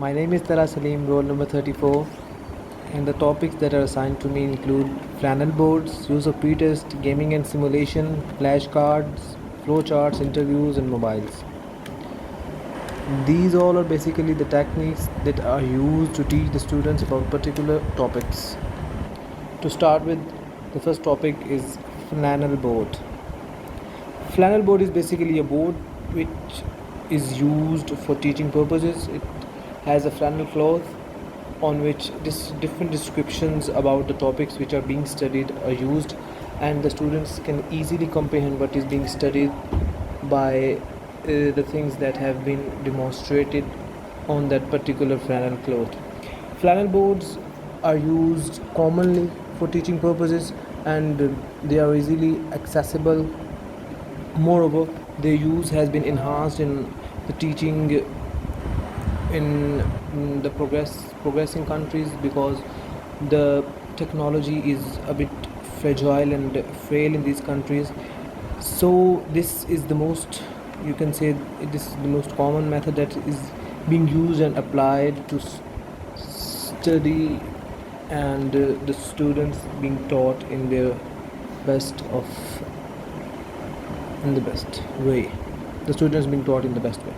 My name is Tara Salim, roll number 34, and the topics that are assigned to me include flannel boards, use of pretest, gaming and simulation, flashcards, flowcharts, interviews, and mobiles. These all are basically the techniques that are used to teach the students about particular topics. To start with, the first topic is flannel board. Flannel board is basically a board which is used for teaching purposes. It has a flannel cloth on which different descriptions about the topics which are being studied are used, and the students can easily comprehend what is being studied by the things that have been demonstrated on that particular flannel cloth. Flannel boards are used commonly for teaching purposes, and they are easily accessible. Moreover, their use has been enhanced in the teaching in the progressing countries, because the technology is a bit fragile and frail in these countries. So this is the most, you can say, this is the most common method that is being used and applied to study, and the students being taught in their best of in the best way. The students being taught in the best way.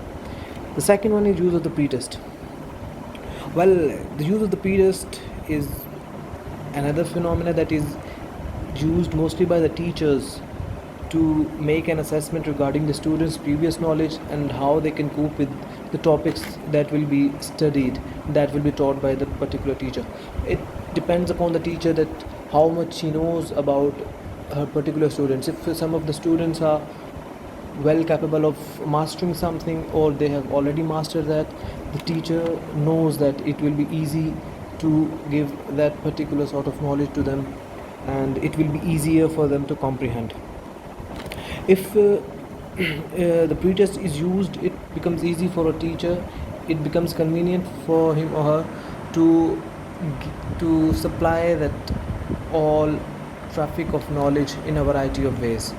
The second one is use of the pretest. Well, the use of the pretest is another phenomena that is used mostly by the teachers to make an assessment regarding the students' previous knowledge and how they can cope with the topics that will be studied, that will be taught by the particular teacher. It depends upon the teacher that how much she knows about her particular students. If some of the students are well capable of mastering something, or they have already mastered that, the teacher knows that it will be easy to give that particular sort of knowledge to them, and it will be easier for them to comprehend. If the pretest is used, it becomes easy for a teacher, it becomes convenient for him or her to supply that all traffic of knowledge in a variety of ways.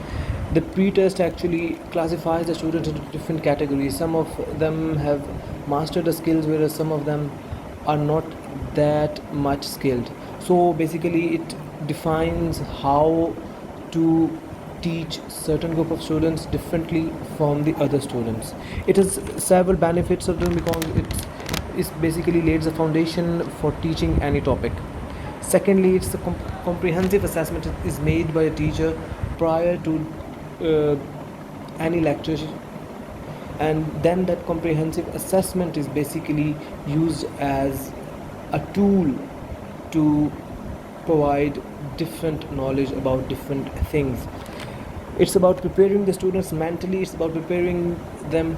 The pretest actually classifies the students into different categories. Some of them have mastered the skills, whereas some of them are not that much skilled. So basically it defines how to teach certain group of students differently from the other students. It has several benefits of them, because it basically lays the foundation for teaching any topic. Secondly, it's a comprehensive assessment is made by a teacher prior to any lecture, and then that comprehensive assessment is basically used as a tool to provide different knowledge about different things. It's about preparing the students mentally, it's about preparing them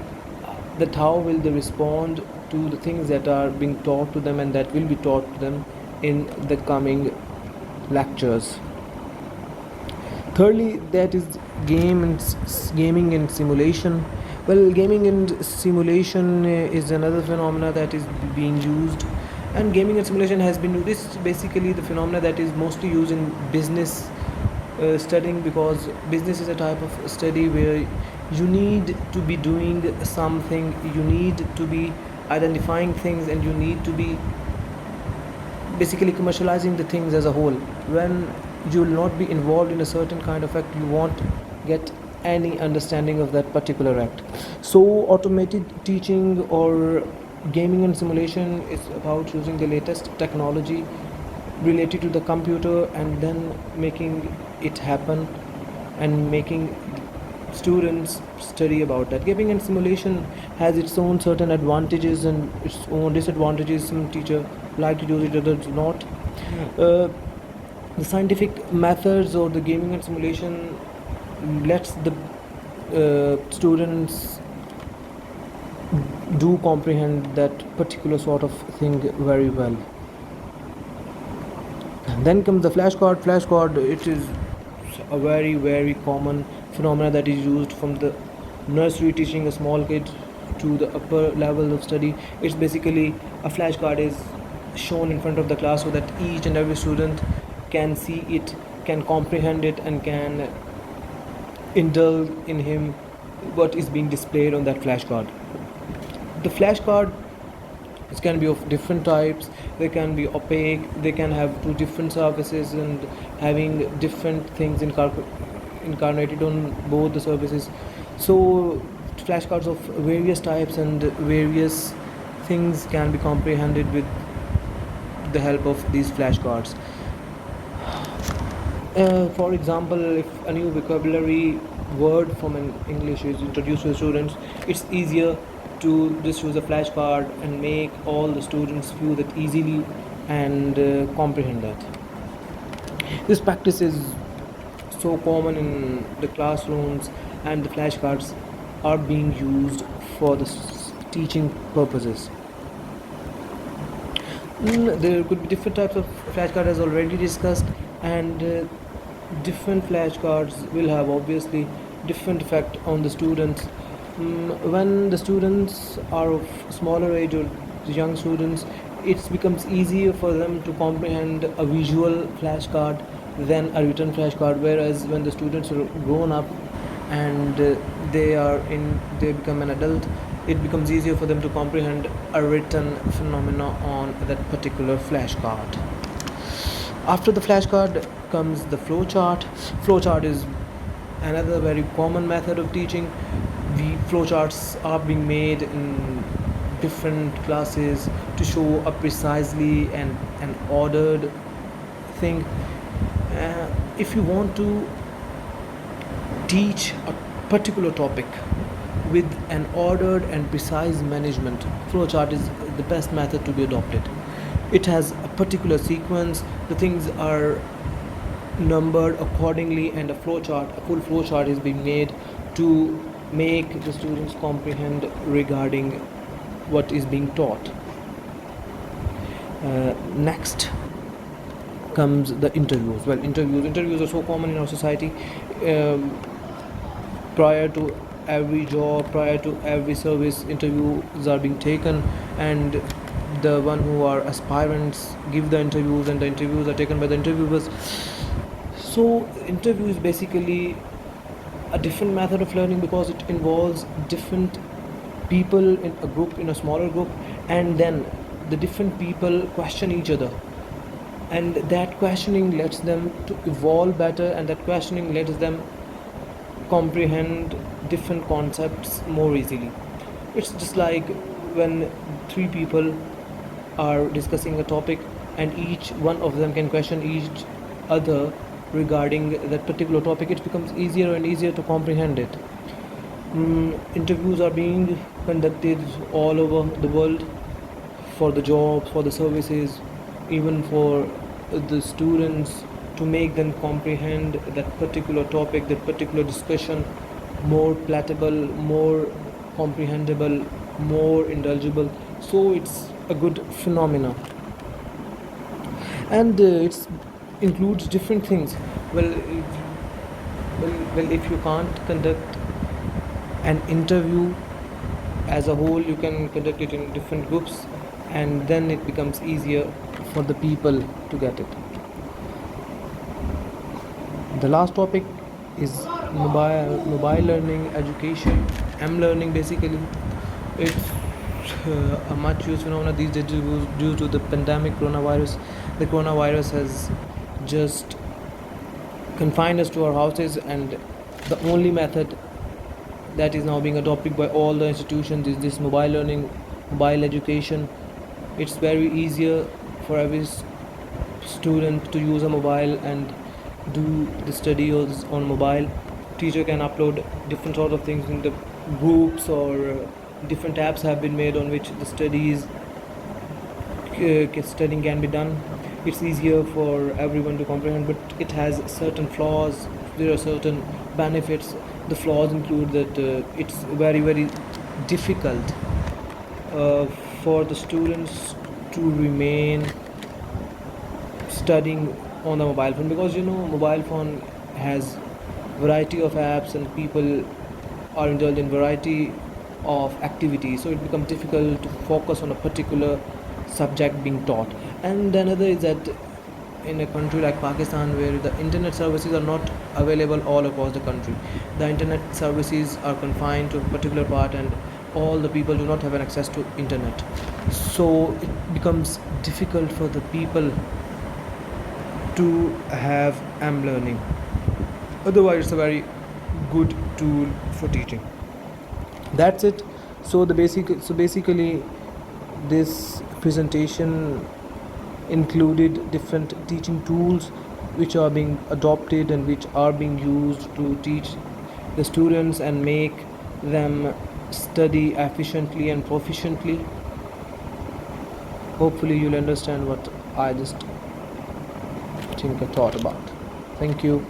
that how will they respond to the things that are being taught to them and that will be taught to them in the coming lectures. Thirdly, that is gaming and simulation. Well, gaming and simulation is another phenomena that is being used, and gaming and simulation has been used. This is basically the phenomena that is mostly used in business studying, because business is a type of study where you need to be doing something, you need to be identifying things, and you need to be basically commercializing the things as a whole. When you will not be involved in a certain kind of act, you won't get any understanding of that particular act. So automated teaching or gaming and simulation is about using the latest technology related to the computer and then making it happen and making students study about that. Gaming and simulation has its own certain advantages and its own disadvantages. Some teacher like to use it, others do not. The scientific methods or the gaming and simulation lets the students do comprehend that particular sort of thing very well. Then comes the flashcard. It is a very common phenomena that is used from the nursery, teaching a small kid to the upper level of study. It's basically a flashcard is shown in front of the class so that each and every student can see it, can comprehend it, and can indulge in him what is being displayed on that flashcard. The flashcard It can be of different types. They can be opaque. They can have two different surfaces and having different things incarnated on both the surfaces. So flashcards of various types and various things can be comprehended with the help of these flashcards. For example, if a new vocabulary word from an English is introduced to the students, it's easier to just use a flashcard and make all the students view that easily and comprehend that. This practice is so common in the classrooms, and the flashcards are being used for the teaching purposes. There could be different types of flashcards as already discussed, and different flashcards will have obviously different effect on the students. When the students are of smaller age or the young students, it becomes easier for them to comprehend a visual flashcard than a written flashcard, whereas when the students are grown up and they become an adult, it becomes easier for them to comprehend a written phenomena on that particular flashcard. After the flashcard comes the flowchart. Flowchart is another very common method of teaching. The flowcharts are being made in different classes to show a precisely and an ordered thing. If you want to teach a particular topic with an ordered and precise management, flowchart is the best method to be adopted. It has a particular sequence, the things are numbered accordingly, and a full flowchart is being made to make the students comprehend regarding what is being taught. Next comes the interviews. Well, interviews are so common in our society. Prior to every job, prior to every service, interviews are being taken, and the one who are aspirants give the interviews, and the interviews are taken by the interviewers. So interview is basically a different method of learning because it involves different people in a group, in a smaller group, and then the different people question each other, and that questioning lets them to evolve better, and that questioning lets them comprehend different concepts more easily. It's just like when three people are discussing a topic and each one of them can question each other regarding that particular topic, it becomes easier and easier to comprehend it. Interviews are being conducted all over the world for the jobs, for the services, even for the students, to make them comprehend that particular topic, that particular discussion more palatable, more comprehensible, more indulgible. So it's a good phenomena, and it includes different things. Well, if you can't conduct an interview as a whole, you can conduct it in different groups, and then it becomes easier for the people to get it. The last topic is mobile learning education, m-learning. Basically, it's a much used phenomenon these days due to the pandemic coronavirus. The coronavirus has just confined us to our houses, and the only method that is now being adopted by all the institutions is this mobile learning, mobile education. It's very easier for every student to use a mobile and do the studies on mobile. Teacher can upload different sort of things in the groups, or different apps have been made on which the studying can be done. It's easier for everyone to comprehend, but it has certain flaws. There are certain benefits. The flaws include that it's very, very difficult for the students to remain studying on the mobile phone, because mobile phone has variety of apps and people are indulged in variety of activities, so it becomes difficult to focus on a particular subject being taught. And another is that in a country like Pakistan, where the internet services are not available all across the country, the internet services are confined to a particular part, and all the people do not have an access to internet, so it becomes difficult for the people to have learning. Otherwise it's a very good tool for teaching. That's it. So basically this presentation included different teaching tools which are being adopted and which are being used to teach the students and make them study efficiently and proficiently. Hopefully you'll understand what I just think I thought about. Thank you.